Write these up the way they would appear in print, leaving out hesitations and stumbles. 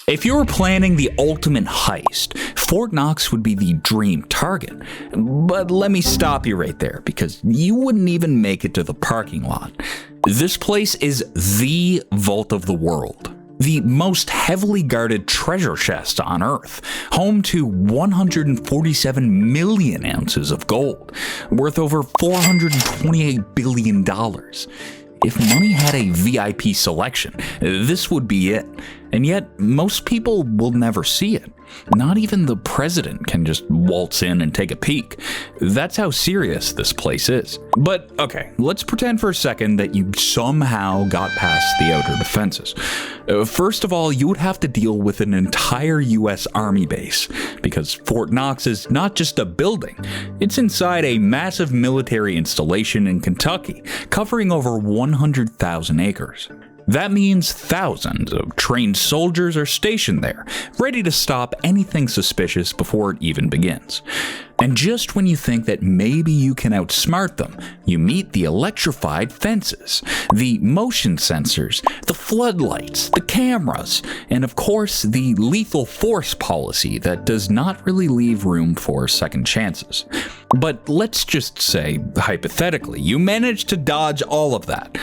If you were planning the ultimate heist, Fort Knox would be the dream target. But let me stop you right there, because you wouldn't even make it to the parking lot. This place is the vault of the world. The most heavily guarded treasure chest on Earth, home to 147 million ounces of gold, worth over $428 billion. If money had a VIP selection, this would be it. And yet, most people will never see it. Not even the president can just waltz in and take a peek. That's how serious this place is. But okay, let's pretend for a second that you somehow got past the outer defenses. First of all, you would have to deal with an entire US Army base, because Fort Knox is not just a building. It's inside a massive military installation in Kentucky, covering over 100,000 acres. That means thousands of trained soldiers are stationed there, ready to stop anything suspicious before it even begins. And just when you think that maybe you can outsmart them, you meet the electrified fences, the motion sensors, the floodlights, the cameras, and of course the lethal force policy that does not really leave room for second chances. But let's just say, hypothetically, you managed to dodge all of that.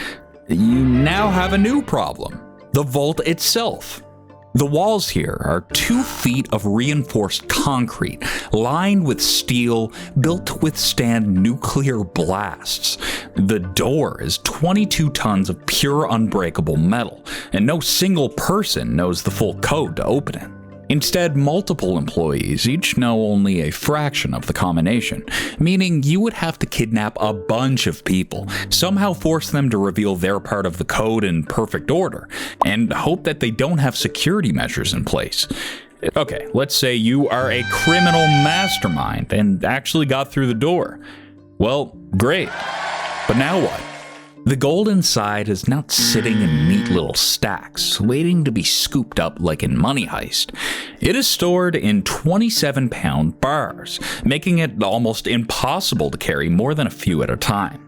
You now have a new problem: the vault itself. The walls here are 2 feet of reinforced concrete, lined with steel, built to withstand nuclear blasts. The door is 22 tons of pure unbreakable metal, and no single person knows the full code to open it. Instead, multiple employees each know only a fraction of the combination, meaning you would have to kidnap a bunch of people, somehow force them to reveal their part of the code in perfect order, and hope that they don't have security measures in place. Okay, let's say you are a criminal mastermind and actually got through the door. Well, great. But now what? The gold inside is not sitting in neat little stacks, waiting to be scooped up like in Money Heist. It is stored in 27-pound bars, making it almost impossible to carry more than a few at a time.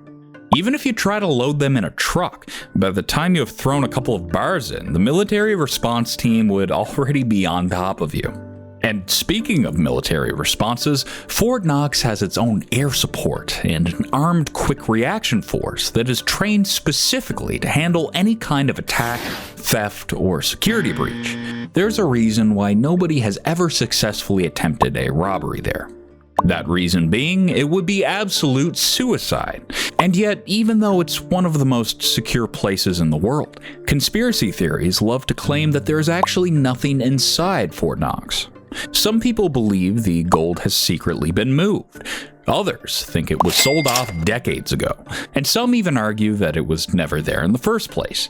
Even if you try to load them in a truck, by the time you have thrown a couple of bars in, the military response team would already be on top of you. And speaking of military responses, Fort Knox has its own air support and an armed quick reaction force that is trained specifically to handle any kind of attack, theft, or security breach. There's a reason why nobody has ever successfully attempted a robbery there. That reason being, it would be absolute suicide. And yet, even though it's one of the most secure places in the world, conspiracy theories love to claim that there's actually nothing inside Fort Knox. Some people believe the gold has secretly been moved. Others think it was sold off decades ago, and some even argue that it was never there in the first place.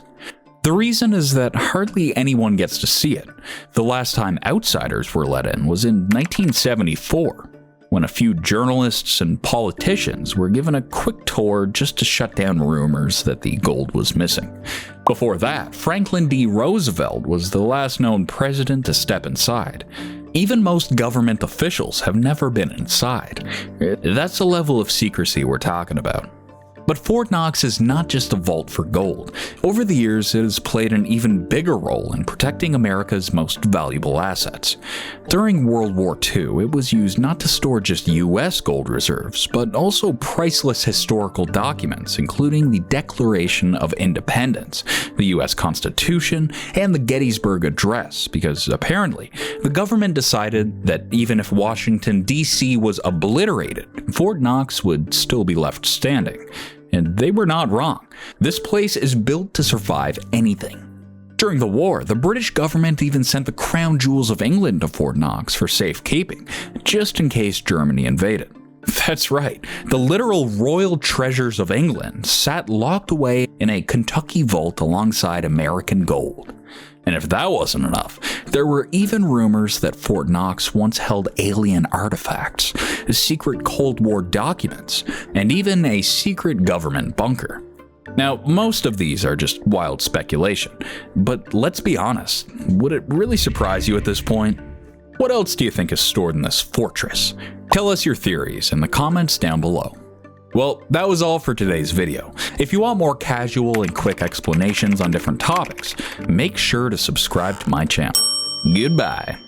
The reason is that hardly anyone gets to see it. The last time outsiders were let in was in 1974, when a few journalists and politicians were given a quick tour just to shut down rumors that the gold was missing. Before that, Franklin D. Roosevelt was the last known president to step inside. Even most government officials have never been inside. That's the level of secrecy we're talking about. But Fort Knox is not just a vault for gold. Over the years, it has played an even bigger role in protecting America's most valuable assets. During World War II, it was used not to store just US gold reserves, but also priceless historical documents, including the Declaration of Independence, the US Constitution, and the Gettysburg Address, because apparently, the government decided that even if Washington, D.C. was obliterated, Fort Knox would still be left standing. And they were not wrong. This place is built to survive anything. During the war, the British government even sent the crown jewels of England to Fort Knox for safekeeping, just in case Germany invaded. That's right, the literal royal treasures of England sat locked away in a Kentucky vault alongside American gold. And if that wasn't enough, there were even rumors that Fort Knox once held alien artifacts, secret Cold War documents, and even a secret government bunker. Now, most of these are just wild speculation, but let's be honest, would it really surprise you at this point? What else do you think is stored in this fortress? Tell us your theories in the comments down below. Well, that was all for today's video. If you want more casual and quick explanations on different topics, make sure to subscribe to my channel. Goodbye.